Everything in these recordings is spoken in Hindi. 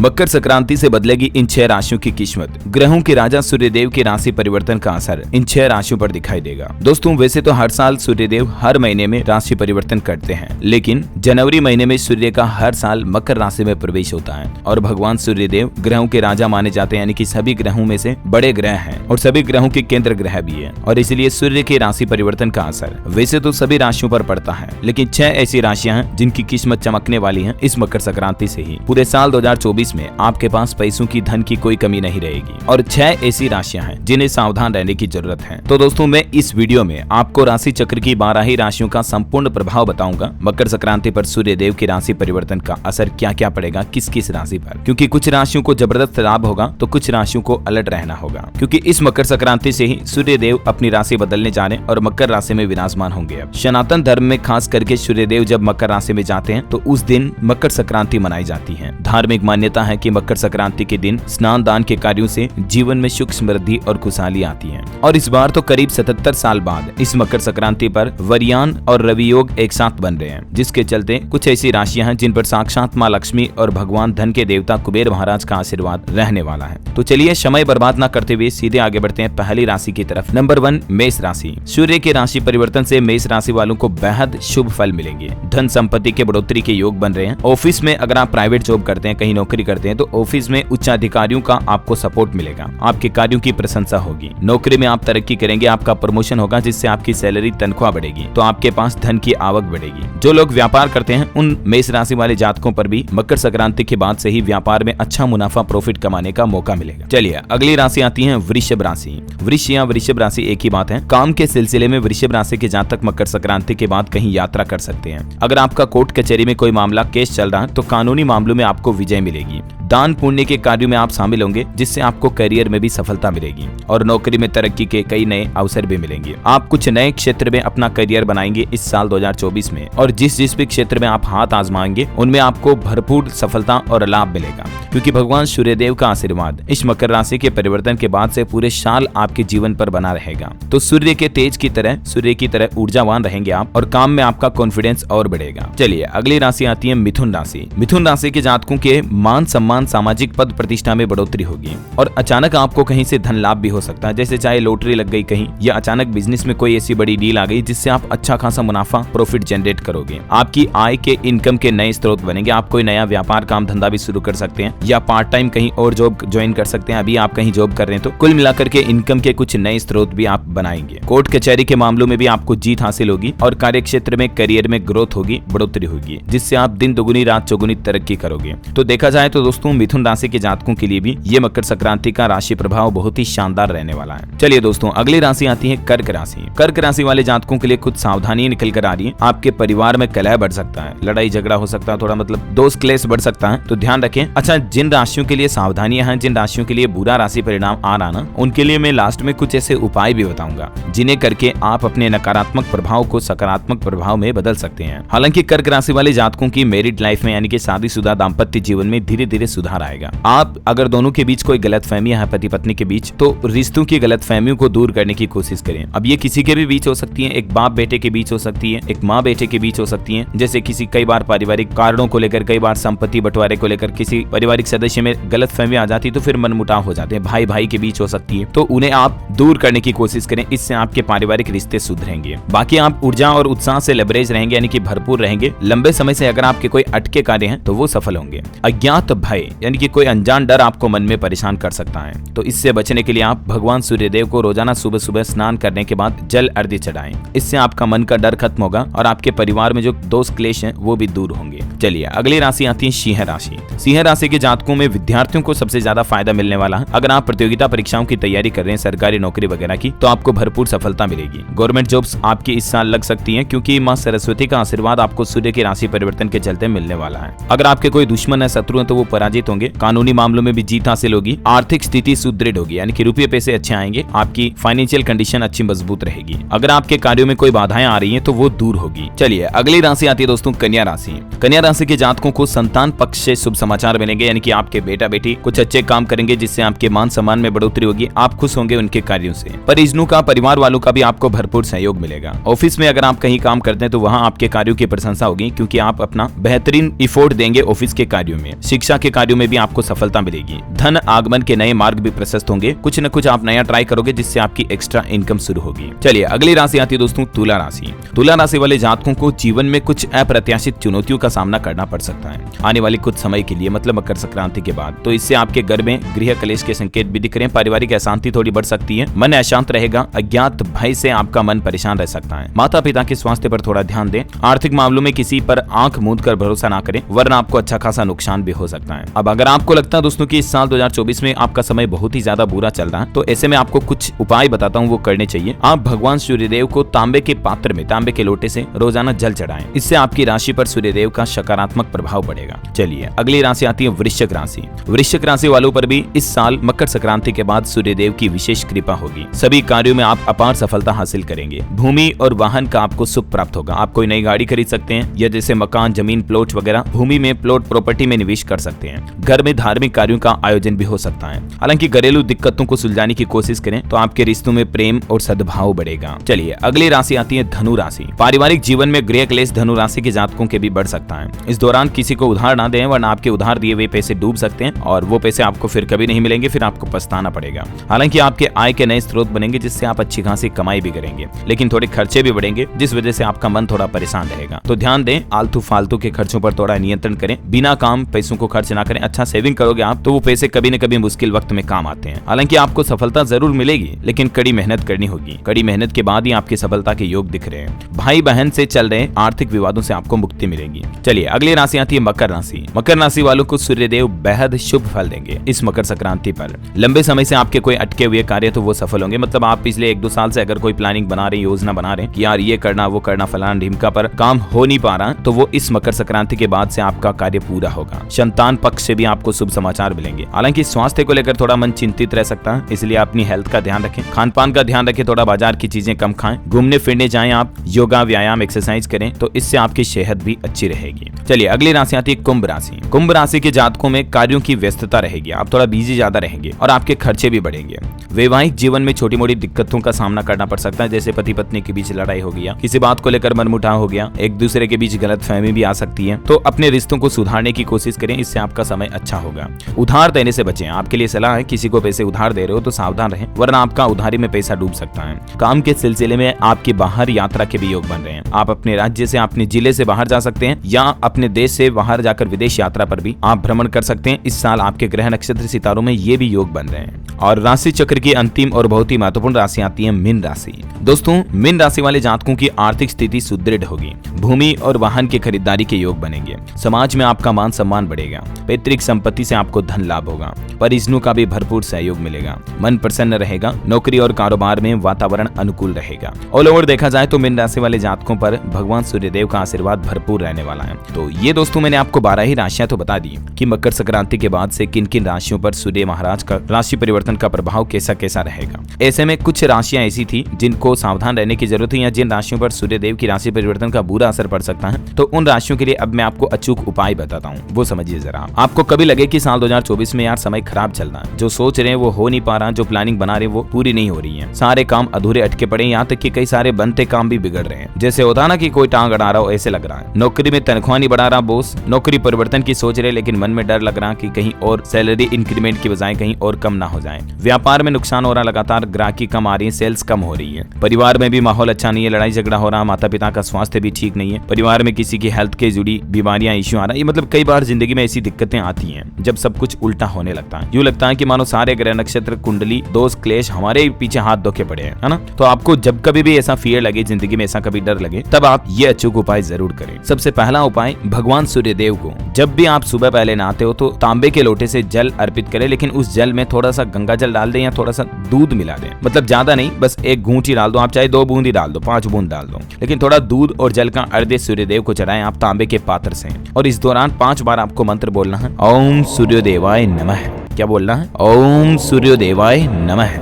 मकर संक्रांति से बदलेगी इन 6 राशियों की किस्मत। ग्रहों के राजा सूर्यदेव के राशि परिवर्तन का असर इन 6 राशियों पर दिखाई देगा। दोस्तों, वैसे तो हर साल सूर्यदेव हर महीने में राशि परिवर्तन करते हैं, लेकिन जनवरी महीने में सूर्य का हर साल मकर राशि में प्रवेश होता है और भगवान सूर्यदेव ग्रहों के राजा माने जाते हैं, यानी कि सभी ग्रहों में से बड़े ग्रह हैं और सभी ग्रहों के केंद्र ग्रह भी है और इसलिए सूर्य के राशि परिवर्तन का असर वैसे तो सभी राशियों पर पड़ता है, लेकिन 6 ऐसी राशियां हैं जिनकी किस्मत चमकने वाली है इस मकर संक्रांति से ही। पूरे साल 2024 में आपके पास पैसों की, धन की कोई कमी नहीं रहेगी और 6 ऐसी राशियां हैं जिन्हें सावधान रहने की जरूरत है। तो दोस्तों, मैं इस वीडियो में आपको राशि चक्र की 12 ही राशियों का संपूर्ण प्रभाव बताऊंगा। मकर संक्रांति पर सूर्यदेव की राशि परिवर्तन का असर क्या क्या पड़ेगा किस किस राशि पर, क्योंकि कुछ राशियों को जबरदस्त लाभ होगा तो कुछ राशियों को अलर्ट रहना होगा, क्योंकि इस मकर संक्रांति से ही सूर्यदेव अपनी राशि बदलने जा रहे हैं और मकर राशि में विराजमान होंगे। अब सनातन धर्म में खास करके सूर्यदेव जब मकर राशि में जाते हैं तो उस दिन मकर संक्रांति मनाई जाती है। धार्मिक मान्यता है कि मकर संक्रांति के दिन स्नान दान के कार्यों से जीवन में सुख समृद्धि और खुशहाली आती है और इस बार तो करीब 77 साल बाद इस मकर संक्रांति पर वरयान और रवि योग एक साथ बन रहे हैं, जिसके चलते कुछ ऐसी राशियां हैं जिन पर साक्षात मां लक्ष्मी और भगवान धन के देवता कुबेर महाराज का आशीर्वाद रहने वाला है। तो चलिए समय बर्बाद न करते हुए सीधे आगे बढ़ते हैं पहली राशि की तरफ। नंबर 1, मेष राशि। सूर्य के राशि परिवर्तन से मेष राशि वालों को बेहद शुभ फल मिलेंगे। धन संपत्ति के बढ़ोतरी के योग बन रहे हैं। ऑफिस में अगर आप प्राइवेट जॉब करते हैं, कहीं नौकरी करते हैं, तो ऑफिस में उच्च अधिकारियों का आपको सपोर्ट मिलेगा। आपके कार्यों की प्रशंसा होगी। नौकरी में आप तरक्की करेंगे, आपका प्रमोशन होगा जिससे आपकी सैलरी, तनख्वाह बढ़ेगी, तो आपके पास धन की आवक बढ़ेगी। जो लोग व्यापार करते हैं उन मेष राशि वाले जातकों पर भी मकर संक्रांति के बाद से ही व्यापार में अच्छा मुनाफा, प्रॉफिट कमाने का मौका मिलेगा। चलिए अगली राशि आती है वृषभ राशि। वृष या वृषभ राशि एक ही बात है। काम के सिलसिले में वृषभ राशि के जातक मकर संक्रांति के बाद कहीं यात्रा कर सकते हैं। अगर आपका कोर्ट कचहरी में कोई मामला, केस चल रहा है तो कानूनी मामलों में आपको विजय मिलेगी। दान पुण्य के कार्यों में आप शामिल होंगे जिससे आपको करियर में भी सफलता मिलेगी और नौकरी में तरक्की के कई नए अवसर भी मिलेंगे। आप कुछ नए क्षेत्र में अपना करियर बनाएंगे इस साल 2024 में और जिस भी क्षेत्र में आप हाथ आजमाएंगे उनमें आपको भरपूर सफलता और लाभ मिलेगा, क्योंकि भगवान सूर्यदेव का आशीर्वाद इस मकर राशि के परिवर्तन के बाद से पूरे साल आपके जीवन पर बना रहेगा। तो सूर्य के तेज की तरह, सूर्य की तरह ऊर्जावान रहेंगे आप और काम में आपका कॉन्फिडेंस और बढ़ेगा। चलिए अगली राशि आती है मिथुन राशि। मिथुन राशि के जातकों के मान सम्मान, सामाजिक पद प्रतिष्ठा में बढ़ोतरी होगी और अचानक आपको कहीं से धन लाभ भी हो सकता है, जैसे चाहे लॉटरी लग गई कहीं या अचानक बिजनेस में कोई ऐसी बड़ी डील आ गई जिससे आप अच्छा खासा मुनाफा, प्रॉफिट जनरेट करोगे। आपकी आय के, इनकम के नए स्रोत बनेंगे। आप कोई नया व्यापार, काम धंधा भी शुरू कर सकते हैं या पार्ट टाइम कहीं और जॉब ज्वाइन कर सकते हैं। अभी आप कहीं जॉब कर रहे हैं तो कुल मिलाकर के इनकम के कुछ नए स्रोत भी आप बनाएंगे। कोर्ट कचहरी के मामलों में भी आपको जीत हासिल होगी और कार्य क्षेत्र में, करियर में ग्रोथ होगी, बढ़ोतरी होगी, जिससे आप दिन दुगुनी रात चौगुनी तरक्की करोगे। तो देखा जाए तो दोस्तों, मिथुन राशि के जातकों के लिए भी ये मकर संक्रांति का राशि प्रभाव बहुत ही शानदार रहने वाला है। चलिए दोस्तों, अगली राशि आती है कर्क राशि। कर्क राशि वाले जातकों के लिए कुछ सावधानी निकल कर आ रही है। आपके परिवार में कलह बढ़ सकता है, लड़ाई झगड़ा हो सकता है, थोड़ा मतलब दोस्त क्लेश बढ़ सकता है, तो ध्यान रखें। अच्छा, जिन राशियों के लिए सावधानियां हैं, जिन राशियों के लिए बुरा राशि परिणाम आ रहा ना, उनके लिए मैं लास्ट में कुछ ऐसे उपाय भी बताऊंगा जिन्हें करके आप अपने नकारात्मक प्रभाव को सकारात्मक प्रभाव में बदल सकते हैं। हालांकि कर्क राशि वाले जातकों की मैरिड लाइफ में, यानी कि शादीशुदा दाम्पत्य जीवन में धीरे धीरे सुधार आएगा। आप अगर दोनों के बीच कोई गलतफहमी है, पति पत्नी के बीच, तो रिश्तों की गलतफहमियों को दूर करने की कोशिश करें। अब ये किसी के भी बीच हो सकती है, एक बाप बेटे के बीच हो सकती है, एक माँ बेटे के बीच हो सकती है, जैसे किसी कई बार पारिवारिक कारणों को लेकर, कई बार संपत्ति बंटवारे को लेकर किसी पारिवारिक सदस्य में गलतफहमी आ जाती है तो फिर मनमुटाव हो जाते हैं। भाई भाई के बीच हो सकती है, तो उन्हें आप दूर करने की कोशिश करें। इससे आपके पारिवारिक रिश्ते सुधरेंगे। बाकी आप ऊर्जा और उत्साह से लबरेज रहेंगे, यानी कि भरपूर रहेंगे। लंबे समय से अगर आपके कोई अटके कार्य हैं तो वो सफल होंगे। अज्ञात भय, यानी कि कोई अनजान डर आपको मन में परेशान कर सकता है, तो इससे बचने के लिए आप भगवान सूर्यदेव को रोजाना सुबह सुबह स्नान करने के बाद जल अर्घ्य चढ़ाएं। इससे आपका मन का डर खत्म होगा और आपके परिवार में जो दोष क्लेश हैं वो भी दूर होंगे। चलिए अगली राशि आती है सिंह राशि। सिंह राशि के जातकों में विद्यार्थियों को सबसे ज्यादा फायदा मिलने वाला है। अगर आप प्रतियोगिता परीक्षाओं की तैयारी कर रहे हैं, सरकारी नौकरी वगैरह की, तो आपको भरपूर सफलता मिलेगी। गवर्नमेंट जॉब्स आपकी इस साल लग सकती हैं, क्योंकि मां सरस्वती का आशीर्वाद आपको सूर्य की राशि परिवर्तन के चलते मिलने वाला है। अगर आपके कोई दुश्मन है, शत्रु है, तो वो पराजित होंगे। कानूनी मामलों में भी जीत हासिल होगी। आर्थिक स्थिति सुदृढ़ होगी, यानी कि रुपये पैसे अच्छे आएंगे। आपकी फाइनेंशियल कंडीशन अच्छी मजबूत रहेगी। अगर आपके कार्यों में कोई बाधाएं आ रही हैं तो वो दूर होगी। चलिए अगली राशि आती है दोस्तों कन्या राशि। कन्या राशि के जातकों को संतान पक्ष से शुभ समाचार मिलेंगे, यानी कि आपके बेटा बेटी कुछ अच्छे काम करेंगे जिससे आपके मान सम्मान में बढ़ोतरी होगी। आप खुश होंगे उनके कार्यों से। परिजनों का, परिवार वालों का भी आपको भरपूर सहयोग मिलेगा। ऑफिस में अगर आप कहीं काम करते हैं तो वहाँ आपके कार्यों की प्रशंसा होगी, क्योंकि आप अपना बेहतरीन इफोर्ट देंगे ऑफिस के कार्यों में। शिक्षा के कार्यों में भी आपको सफलता मिलेगी। धन आगमन के नए मार्ग भी प्रशस्त होंगे। कुछ न कुछ आप नया ट्राई करोगे जिससे आपकी एक्स्ट्रा इनकम शुरू होगी। चलिए अगली राशि आती है दोस्तों तुला राशि। तुला राशि वाले जातकों को जीवन में कुछ अप्रत्याशित चुनौतियों का सामना करना पड़ सकता है आने वाली कुछ समय के लिए, मतलब मकर संक्रांति के बाद। तो इससे आपके घर में गृह कलेश के संकेत भी दिख रहे हैं। पारिवारिक अशांति थोड़ी बढ़ सकती है, मन अशांत रहेगा, अज्ञात भय से आपका मन परेशान रह सकता है। माता पिता के स्वास्थ्य पर थोड़ा ध्यान दें। आर्थिक मामलों में किसी पर आंख मूंद कर भरोसा ना करें, वरना आपको अच्छा खासा नुकसान भी हो सकता है। अब अगर आपको लगता है दोस्तों कि इस साल 2024 में आपका समय बहुत ही ज्यादा बुरा चल रहा है, तो ऐसे में आपको कुछ उपाय बताता हूँ, वो करने चाहिए। आप भगवान सूर्यदेव को तांबे के पात्र में, तांबे के लोटे से रोजाना जल चढ़ाएं। इससे आपकी राशि पर सूर्यदेव का सकारात्मक प्रभाव पड़ेगा। चलिए अगली राशि आती है वृश्चिक राशि। वृश्चिक राशि वालों पर भी इस साल मकर संक्रांति के बाद सूर्यदेव की विशेष कृपा होगी। सभी कार्यों में आप अपार सफलता हासिल करेंगे। भूमि और वाहन का आपको सुख प्राप्त होगा। आप कोई नई गाड़ी खरीद सकते हैं, या जैसे मकान, जमीन, प्लॉट वगैरह भूमि में, प्लॉट प्रॉपर्टी में निवेश कर सकते हैं। घर में धार्मिक कार्यों का आयोजन भी हो सकता है। हालांकि घरेलू दिक्कतों को सुलझाने की कोशिश करें तो आपके रिश्तों में प्रेम और सद्भाव बढ़ेगा। चलिए अगली राशि आती है धनु राशि। पारिवारिक जीवन में गृह क्लेश धनु राशि के जातकों के भी बढ़ सकता है। इस दौरान किसी को उधार ना दें, वरना आपके उधार दिए हुए पैसे डूब सकते हैं और वो पैसे आपको फिर कभी नहीं मिलेंगे, फिर आपको पछताना पड़ेगा। हालांकि आपके आय के नए स्रोत बनेंगे, जिससे आप अच्छी खासी कमाई भी करेंगे, लेकिन थोड़े खर्चे भी बढ़ेंगे, जिस वजह से आपका मन थोड़ा परेशान रहेगा। तो ध्यान दें, आलतू फालतू के खर्चों पर थोड़ा नियंत्रण करें। बिना काम पैसों को खर्च ना करें। अच्छा सेविंग करोगे आप तो वो पैसे कभी न कभी मुश्किल वक्त में काम आते हैं। हालांकि आपको सफलता जरूर मिलेगी, लेकिन कड़ी मेहनत करनी होगी। कड़ी मेहनत के बाद ही आपकी सफलता के योग दिख रहे हैं। भाई बहन से चल रहे आर्थिक विवादों से आपको मुक्ति मिलेगी। चलिए अगली राशि आती है मकर राशि। मकर राशि वालों को सूर्यदेव बेहद शुभ फल देंगे इस मकर संक्रांति पर। लंबे समय से आपके कोई अटके हुए कार्य तो वो सफल होंगे। मतलब आप पिछले 1-2 साल से अगर कोई प्लानिंग बना रहे, योजना बना रहे कि यार ये करना वो करना, फलाना ढिमका, पर काम हो नहीं पा रहा, तो वो इस मकर संक्रांति के बाद से आपका कार्य पूरा होगा। संतान पक्ष से भी आपको शुभ समाचार मिलेंगे। हालांकि स्वास्थ्य को लेकर थोड़ा मन चिंतित रह सकता है, इसलिए अपनी हेल्थ का ध्यान रखें, खान पान का ध्यान रखें, थोड़ा बाजार की चीजें कम खाएं, घूमने फिरने जाएं, आप योगा व्यायाम एक्सरसाइज करें, तो इससे आपकी सेहत भी अच्छी रहेगी। चलिए अगली राशि आती है कुंभ राशि। कुंभ राशि के जातकों में कार्यों की व्यस्तता रहेगी। आप थोड़ा बिजी ज्यादा रहेंगे और आपके खर्चे भी बढ़ेंगे। वैवाहिक जीवन में छोटी मोटी दिक्कतों का सामना करना पड़ सकता है, जैसे पति पत्नी के बीच लड़ाई हो गया, किसी बात को लेकर मनमुटाव हो गया, एक दूसरे के बीच गलतफहमी भी आ सकती है। तो अपने रिश्तों को सुधारने की कोशिश करें, इससे आपका समय अच्छा होगा। उधार देने से बचें। आपके लिए सलाह है, किसी को पैसे उधार दे रहे हो तो सावधान रहें, वरना आपका उधारी में पैसा डूब सकता है। काम के सिलसिले में आपकी बाहर यात्रा के भी योग बन रहे हैं। आप अपने राज्य से, अपने जिले से बाहर जा सकते हैं, या अपने देश से बाहर जाकर विदेश यात्रा पर भी आप भ्रमण कर सकते हैं। इस साल आपके ग्रह नक्षत्र सितारों में ये भी योग बन रहे हैं। और राशि चक्र की अंतिम और बहुत ही महत्वपूर्ण राशि आती है मीन राशि। दोस्तों मीन राशि वाले जातकों की आर्थिक स्थिति सुदृढ़ होगी। भूमि और वाहन की खरीदारी के योग बनेंगे। समाज में आपका मान सम्मान बढ़ेगा। पैतृक संपत्ति से आपको धन लाभ होगा। परिजनों का भी भरपूर सहयोग मिलेगा। मन प्रसन्न रहेगा। नौकरी और कारोबार में वातावरण अनुकूल रहेगा। ऑल ओवर देखा जाए तो मीन राशि वाले जातकों पर भगवान सूर्यदेव का आशीर्वाद भरपूर रहने वाला है। तो ये दोस्तों मैंने आपको 12 ही राशियां तो बता दी कि मकर संक्रांति के बाद से किन किन राशियों पर सूर्य महाराज का राशि परिवर्तन का प्रभाव कैसा कैसा रहेगा। ऐसे में कुछ राशियां ऐसी थी जिनको सावधान रहने की जरूरत है, या जिन राशियों पर सूर्यदेव की राशि परिवर्तन का बुरा असर पड़ सकता है। तो उन राशियों के लिए अब मैं आपको अचूक उपाय बताता हूँ, वो समझिए जरा। आपको कभी लगे कि साल 2024 में यार समय खराब चल रहा है, जो सोच रहे हैं वो हो नहीं पा रहा, जो प्लानिंग बना रहे हैं वो पूरी नहीं हो रही है, सारे काम अधूरे अटके पड़े, यहाँ तक कि कई सारे बनते काम भी बिगड़ रहे हैं। जैसे होता ना कि कोई टांग अड़ा रहा हो, ऐसे लग रहा है। नौकरी में तनख्वाह नहीं बढ़ा रहा बॉस, नौकरी परिवर्तन की सोच रहे, लेकिन मन में डर लग रहा कि कहीं और सैलरी इंक्रीमेंट की बजाय कहीं और कम ना हो जाए। व्यापार में नुकसान हो रहा, लगातार ग्राहकी कम आ रही है, सेल्स कम हो रही है। परिवार में भी माहौल अच्छा नहीं है, लड़ाई झगड़ा हो रहा, माता पिता का स्वास्थ्य भी ठीक नहीं है, परिवार में किसी की हेल्थ के जुड़ी बीमारियां इश्यू आ रहा है। ये मतलब कई बार जिंदगी में ऐसी दिक्कतें आती हैं जब सब कुछ उल्टा होने लगता है। यूं लगता है कि मानो सारे ग्रह नक्षत्र कुंडली दोष क्लेश हमारे पीछे हाथ धोके पड़े हैं, है ना। तो आपको जब कभी भी ऐसा फियर लगे, जिंदगी में ऐसा कभी डर लगे, तब आप ये अचूक उपाय जरूर करें। सबसे पहला उपाय, भगवान सूर्यदेव को जब भी आप सुबह पहले नहाते हो तो तांबे के लोटे से जल अर्पित करें, लेकिन उस जल में थोड़ा सा गंगा जल डाल दें या थोड़ा सा दूध मिला दें। मतलब ज्यादा नहीं, बस 1 घूंट ही डाल दो, आप चाहे 2 बूंद ही डाल दो, 5 बूंद डाल दो, लेकिन थोड़ा दूध और जल का अर्घ्य सूर्यदेव को चढ़ाएं आप तांबे के पात्र से। और इस दौरान 5 बार आपको मंत्र बोलना है, ओम सूर्यदेवाय नमः। क्या बोलना है? ओम सूर्यदेवाय नमः।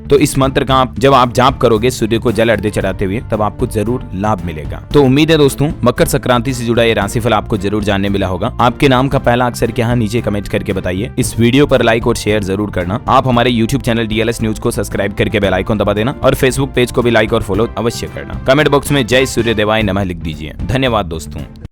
तो इस मंत्र का जब आप जाप करोगे सूर्य को जल अर्घ्य चढ़ाते हुए, तब आपको जरूर लाभ मिलेगा। तो उम्मीद है दोस्तों मकर संक्रांति से जुड़ा ये राशिफल आपको जरूर जानने मिला होगा। आपके नाम का पहला अक्षर क्या है नीचे कमेंट करके बताइए। इस वीडियो पर लाइक और शेयर जरूर करना। आप हमारे यूट्यूब चैनल DLS न्यूज को सब्सक्राइब करके बेल आइकन दबा देना और फेसबुक पेज को भी लाइक और फॉलो अवश्य करना। कमेंट बॉक्स में जय सूर्यदेवाय नमः लिख दीजिए। धन्यवाद दोस्तों।